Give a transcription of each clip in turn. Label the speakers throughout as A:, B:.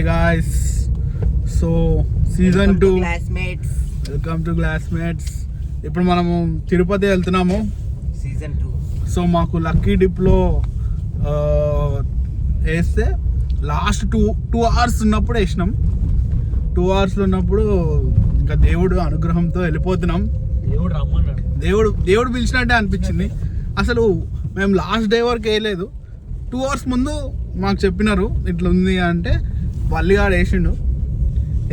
A: guys, so season 2
B: classmates,
A: welcome to classmates. ఇప్పుడు మనము తిరుపతి వెళ్తున్నాము
B: season 2.
A: సో మాకు లక్కీ డిప్లో వేస్తే లాస్ట్ 2 hours ఉన్నప్పుడు వేసినాం. 2 hours ఉన్నప్పుడు ఇంకా దేవుడు అనుగ్రహంతో వెళ్ళిపోతున్నాం. దేవుడు పిలిచినట్టే అనిపించింది. అసలు మేము లాస్ట్ డే వరకు వేయలేదు. 2 hours ముందు మాకు చెప్పినారు ఇట్లా ఉంది అంటే వల్లిగాడు వేసిండు.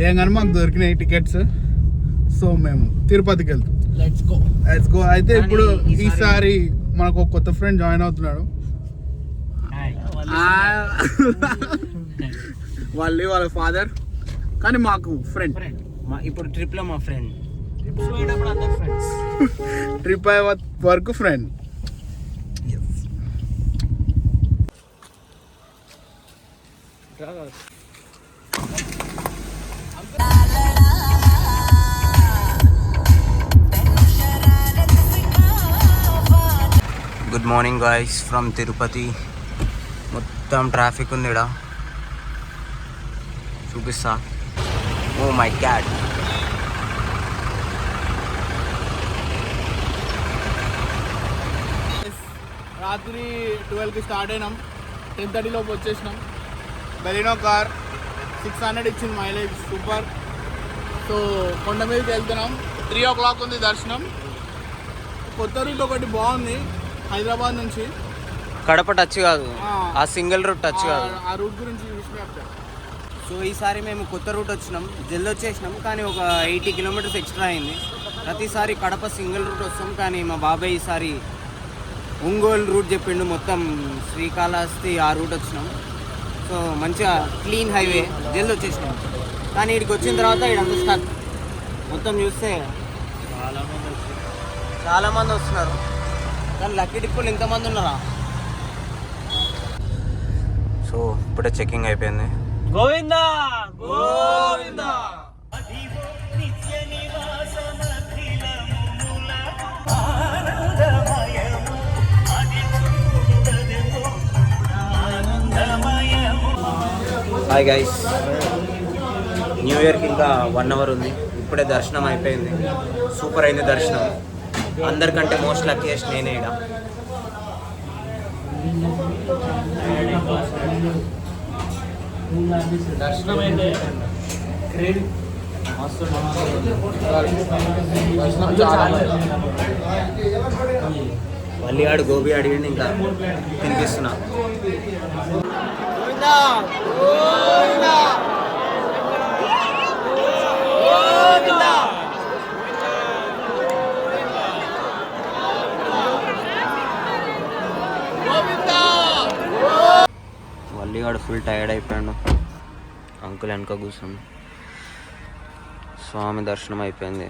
A: ఏం కానీ మాకు దొరికినాయి టికెట్స్. సో మేము తిరుపతికి వెళ్తాం. Let's go. అయితే ఇప్పుడు ఈసారి మనకు ఒక కొత్త ఫ్రెండ్ జాయిన్ అవుతున్నాడు. వాళ్ళ ఫాదర్ కానీ మాకు ఫ్రెండ్.
B: ఇప్పుడు ట్రిప్ లో మా ఫ్రెండ్,
A: ట్రిప్ అయ్యే వరకు friend.
B: Good morning guys from Tirupati. మొత్తం ట్రాఫిక్ ఉంది ఇక్కడ, చూపిస్తా. ఓ మై గాడ్,
A: రాత్రి 12కి స్టార్ట్ అయినాం. 10:30 లోపు వచ్చేసినాం. బెలినో కార్ 600 ఇచ్చింది మైలేజ్, సూపర్. సో కొండ మీదకి వెళ్తున్నాం. 3 o'clock ఉంది దర్శనం. కొత్త రూట్ ఒకటి బాగుంది హైదరాబాద్ నుంచి.
B: కడప టచ్ కాదు, ఆ సింగిల్ రూట్ టచ్ కాదు.
A: ఆ రూట్ గురించి విషయం.
B: సో ఈసారి మేము కొత్త రూట్ వచ్చినాం, జల్ది వచ్చేసినాం. కానీ ఒక 80 kilometers ఎక్స్ట్రా అయింది. ప్రతిసారి కడప సింగిల్ రూట్ వస్తాం, కానీ మా బాబాయ్ ఈసారి ఒంగోలు రూట్ చెప్పిండు. మొత్తం శ్రీకాళహస్తి ఆ రూట్ వచ్చినాం. సో మంచిగా క్లీన్ హైవే, జల్ది వచ్చేసినాం. కానీ ఇక్కడికి వచ్చిన తర్వాత ఇక్కడంతా స్టక్. మొత్తం చూస్తే చాలామంది వస్తున్నారు, కానీ లక్కీ డిప్పులు ఇంతమంది ఉన్నారా? సో ఇప్పుడే చెకింగ్ అయిపోయింది. Govinda Govinda. Hi guys, new ఇయర్కి ఇంకా 1 hour ఉంది. ఇప్పుడే దర్శనం అయిపోయింది, సూపర్ అయింది దర్శనం. అందరికంటే మోస్ట్ లక్కీయెస్ట్ నేనే ఇక్కడ. దర్శనం అయితే వల్లిగాడు గోబీ అడిగింది, ఇంకా తినిపిస్తున్నా. వల్లిగాడు ఫుల్ టైర్డ్ అయిపోయాడు. అంకుల్ వెనక కూర్చున్నాం. స్వామి దర్శనం అయిపోయింది,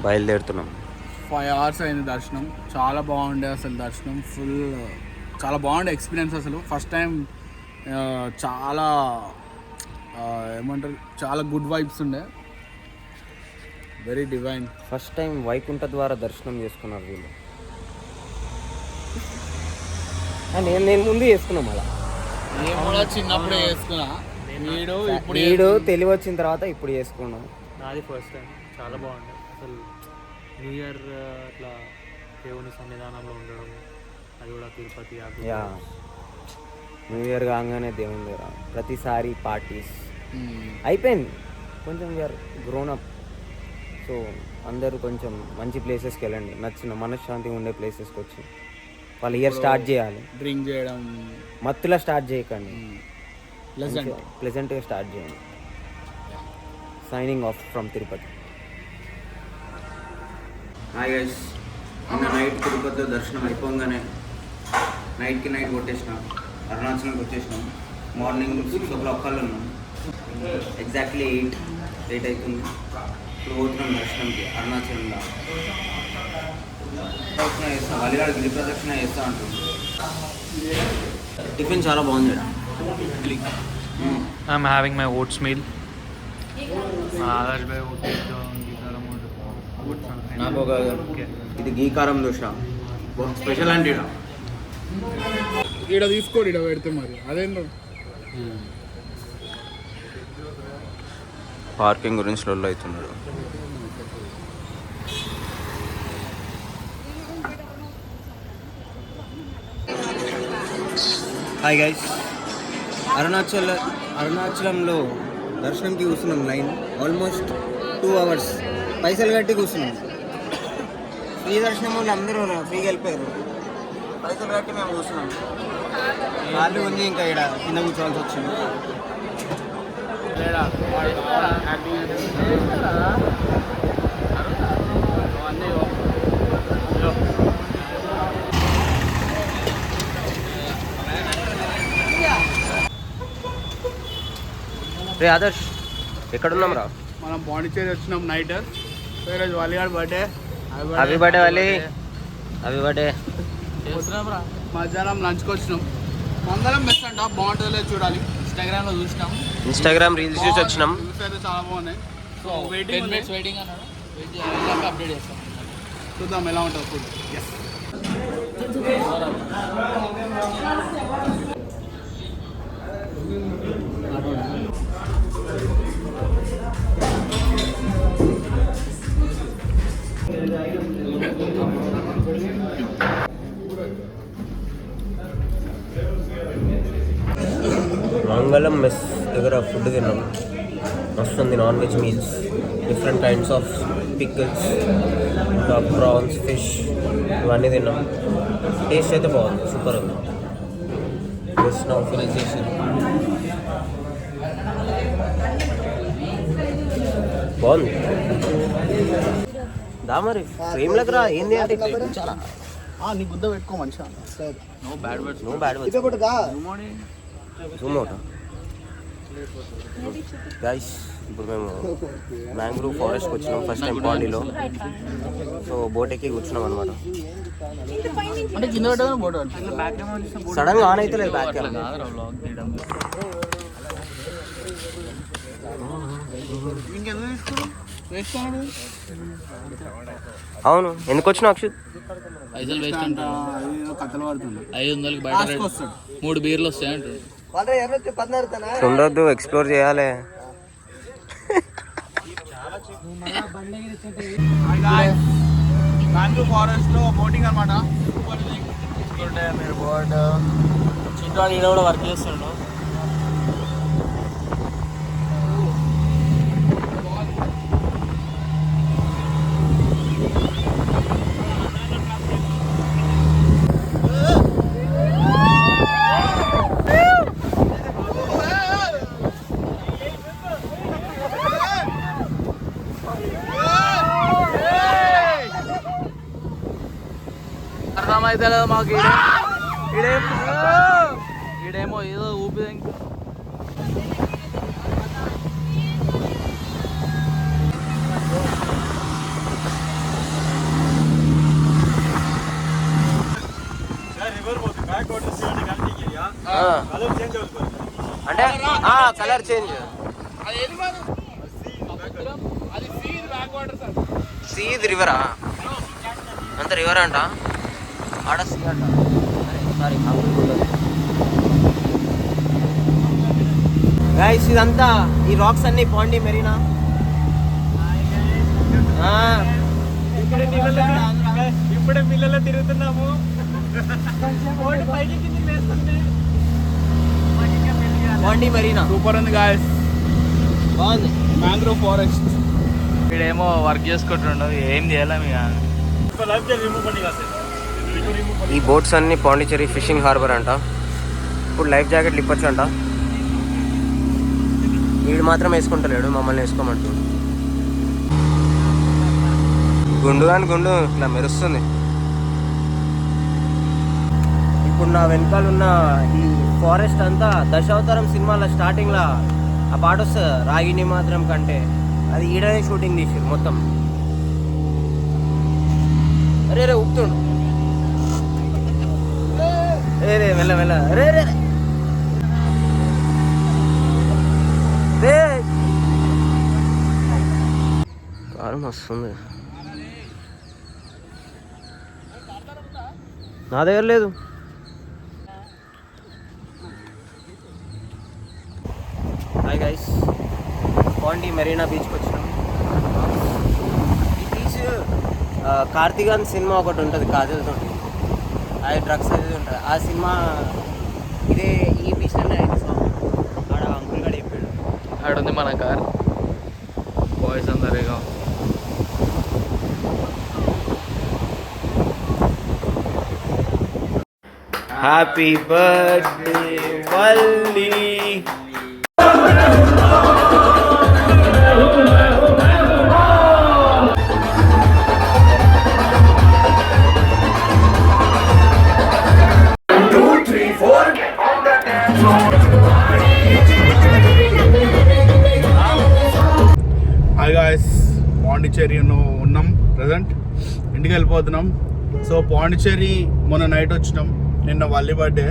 B: బయలుదేరుతున్నాం.
A: 5 hours అయింది దర్శనం. చాలా బాగుండే అసలు దర్శనం. ఫుల్ చాలా బాగుండే ఎక్స్పీరియన్స్. అసలు ఫస్ట్ టైం చాలా ఏమంటారు, చాలా గుడ్ వైబ్స్ ఉండే, very divine.
B: First time Vaikuntha ద్వారా దర్శనం చేసుకున్నారు వీళ్ళు. నేను ముందు చేసుకున్నాం. అలా
A: నేను కూడా చిన్నప్పుడే చేసుకున్నా.
B: వీడు తెలివి వచ్చిన తర్వాత ఇప్పుడు చేసుకున్నాం.
C: నాది ఫస్ట్ టైం, చాలా బాగుంది అసలు. న్యూ ఇయర్ అట్లా దేవుని సన్నిధానంలో ఉండడం, అది కూడా తిరుపతి.
B: యా, న్యూ ఇయర్ కాగానే దేవుని దగ్గర ప్రతిసారి పార్టీస్ అయిపోయింది. కొంచెం వీఆర్ గ్రోన్ అప్. సో అందరూ కొంచెం మంచి ప్లేసెస్కి వెళ్ళండి, నచ్చిన మనశ్శాంతిగా ఉండే ప్లేసెస్కి వచ్చి వాళ్ళు ఇయర్ స్టార్ట్ చేయాలి.
A: డ్రింక్ చేయడం
B: మత్తులా స్టార్ట్ చేయకండి,
A: ప్లెజెంట్గా
B: స్టార్ట్ చేయండి. Signing off from Tirupati. Hi guys, నిన్న నైట్ తిరుపతిలో దర్శనం అయిపోగానే నైట్కి నైట్ కొట్టేసినాం. అరుణాచలంకి వచ్చేసినాం. మార్నింగ్ 6 o'clock కల్లా ఉన్నాం. ఎగ్జాక్ట్లీ 8 అవుతుంది. ఇప్పుడు పోతున్నాం దర్శనంకి అరుణాచలంలో. ప్రదక్షిణ చేస్తాం, వల్లిగాడు గిరి ప్రదక్షిణ చేస్తా అంటుంది. టిఫిన్ చాలా బాగుంది.
C: I'm having my oats meal.
B: నాకు ఒక ఇది గీకారం దోశ స్పెషల్ అంటే
A: ఈడ తీసుకోడు, ఈడ పెడితే మరి అదేందో
B: పార్కింగ్ గురించి లొల్లు అవుతున్నాడు. హాయ్ గైస్, అరుణాచలంలో దర్శనంకి కూర్చున్నాం. లైన్ ఆల్మోస్ట్ 2 hours పైసలు కట్టి కూర్చున్నాం. ఫ్రీ దర్శనం వాళ్ళు అందరూ ఫ్రీగా వెళ్ళిపోయారు. పైసలు కట్టి మేము కూర్చున్నాం. వాళ్ళు ఉంది ఇంకా ఇక్కడ కింద కూర్చోవాల్సి వచ్చింది. రే ఆదర్శ్, ఎక్కడున్నాం రా?
A: మనం పాండిచేరి వచ్చినాం నైట్. ఈరోజు వలిగాడు బర్త్డే.
B: హ్యాపీ బర్త్డే వాలి. Happy birthday.
A: మధ్యాహ్నం లంచ్కి వచ్చినాం. మంగళం బెస్ట్ అంట, బాగుంటుందో లేదో చూడాలి. ఇన్స్టాగ్రామ్లో చూసినాం.
B: ఇన్స్టాగ్రామ్ రీల్స్ చూసి వచ్చినాం.
A: రివ్యూస్ అయితే చాలా బాగున్నాయి. సో వెయిటింగ్ అన్నాడు. అప్డేట్ చేస్తాం, చూద్దాం ఎలా ఉంటుంది ఫుడ్.
B: మంగళం మెస్ దగ్గర ఫుడ్ తిన్నాం. వస్తుంది non veg meals, different kinds of pickles, ఇంకా ప్రాన్స్, ఫిష్ ఇవన్నీ తిన్నాం. టేస్ట్ అయితే బాగుంది, సూపర్ ఉంది. జస్ట్ నౌ ఫినిష్ చేసి బాగుంది. దా మరి ఫ్రేమ్ దగ్గర ఏంది అంటే చాలా
A: నీ గుద్ద పెట్టుకో మంచిగా.
B: No bad words zoom out. Guys, ఇప్పుడు మేము మ్యాంగ్రూవ్ ఫారెస్ట్కి వచ్చినాం ఫస్ట్ టైం పాండీలో. సో బోట్ ఎక్కి కూర్చున్నాం అనమాట.
A: అంటే కింద పెట్టగానే బోట్
B: సడన్గా ఆన్ అయితే లేదు బ్యాక్.
A: ఇంకెందుకు తీసుకున్నాం? వేస్తాడు.
B: అవును, ఎందుకు వచ్చినావు అక్షిత్?
C: పైసలు వేస్ట్ అంట.
A: కథలు పడుతుంది.
C: 500కి బయట 3 బీర్లు వస్తాయి అంటాడు.
B: ఉండొద్దు, ఎక్స్ప్లోర్ చేయాలి.
A: మ్యాంగ్రూవ్ ఫారెస్ట్ లో బోటింగ్ అనమాట.
C: మీరు బోర్డ్ చింటాడు ఈడ కూడా వర్క్ చేస్తాడు. అర్థమైతే లేదు మాకు. ఈడేమో ఏదో ఊపిది. ఇంకా
B: అంటే కలర్ చేంజ్. సీద్ రివరా? అంత రివర్ అంట ఆడ. సీ అంట. సారీ గైస్, ఇదంతా ఈ రాక్స్ అన్ని పాండి మెరీనా.
C: ఇప్పుడే పిల్లలు తిరుగుతున్నాము.
B: పాండి మెరీనా
A: సూపర్ ఉంది గాయస్,
B: బాగుంది.
A: Mangrove forest.
C: ఇక్కడేమో వర్క్ చేసుకుంటుండో ఏం చేయలేము.
B: ఈ బోట్స్ అన్ని పాండిచేరి ఫిషింగ్ హార్బర్ అంట. ఇప్పుడు లైఫ్ జాకెట్లు ఇప్పొచ్చు అంట. వీడు మాత్రం వేసుకుంటలేడు, మమ్మల్ని వేసుకోమంటాడు. గుండు కానీ గుండు ఇట్లా మెరుస్తుంది. ఇప్పుడు నా వెనకాల ఉన్న ఈ ఫారెస్ట్ అంతా దశావతారం సినిమాలో స్టార్టింగ్లో ఆ పాట వస్తుంది, రాగిని మాత్రం కంటే. అది ఈడనే షూటింగ్ తీసారు మొత్తం. అరే రే ఉప్పుతుండు. రే మెల్ల మెల్ల. రే రే రే కారం వస్తుంది. నా దగ్గర లేదు. హాయ్ గైస్, పాండి మెరీనా బీచ్కి వచ్చినాం. ఈ బీచ్ కార్తీగాన్ సినిమా ఒకటి ఉంటుంది కాజల్ తోటి, అది డ్రగ్స్ అది ఉంటుంది. ఆ సినిమా ఇదే ఈ బీచ్లోనే అయింది సాంగ్. ఆడ అంకుల్ గడ చెప్పాడు.
D: ఆడుంది మన కార్ బాయ్స్ అందరిగా.
B: Happy birthday Valli.
A: Hi guys, పాండిచ్చేరిలో ఉన్నాం ప్రజెంట్. ఇంటికి వెళ్ళిపోతున్నాం. సో పాండిచ్చేరి మొన్న నైట్ వచ్చినాం, నిన్న వల్లి బర్త్డే.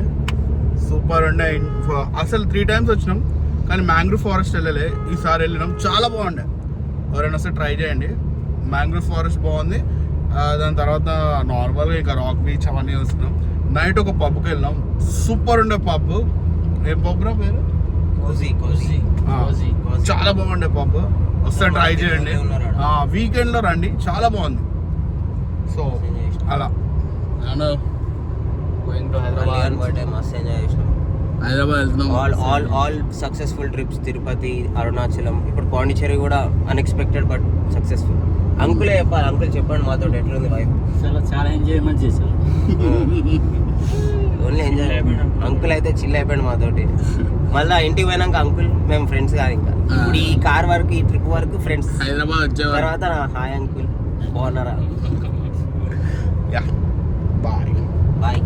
A: సూపర్ ఉండే. అసలు 3 times వచ్చినాం కానీ మ్యాంగ్రూవ్ ఫారెస్ట్ వెళ్ళలే. ఈసారి వెళ్ళినాం, చాలా బాగుండే. ఎవరైనా వస్తే ట్రై చేయండి. మ్యాంగ్రూవ్ ఫారెస్ట్ బాగుంది. దాని తర్వాత నార్మల్గా ఇంకా రాక్ బీచ్ అవన్నీ వస్తున్నాం. నైట్ ఒక పబ్కి వెళ్ళినాం, సూపర్ ఉండే పబ్. ఏం పబ్ రా పేరు? చాలా బాగుండే పబ్. వస్తే ట్రై చేయండి. వీకెండ్లో రండి, చాలా బాగుంది. సో అలా
D: గోయింగ్ టు హైదరాబాద్. హైదరాబాద్ వెళ్తున్నాం.
B: All successful trips. Tirupati, Arunachalam, ఇప్పుడు పాండిచ్చేరి కూడా అన్ఎక్స్పెక్టెడ్ బట్ సక్సెస్ఫుల్. అంకులే చెప్పాలి. అంకుల్ చెప్పండి మాతో ఎట్లుంది వైఫ్?
C: చాలా ఎంజాయ్మెంట్ చేశాను.
B: Only enjoy. అంకుల్ అయితే చిల్ అయిపోయాడు మాతోటి. మళ్ళీ ఇంటికి పోయినాక అంకుల్ మేము ఫ్రెండ్స్ కాదు ఇంకా. ఇప్పుడు ఈ కార్ వరకు, ఈ ట్రిప్ వరకు ఫ్రెండ్స్.
D: హైదరాబాద్ వచ్చే
B: తర్వాత హాయ్ అంకుల్, బాగున్నారా?
A: Bye
B: bye.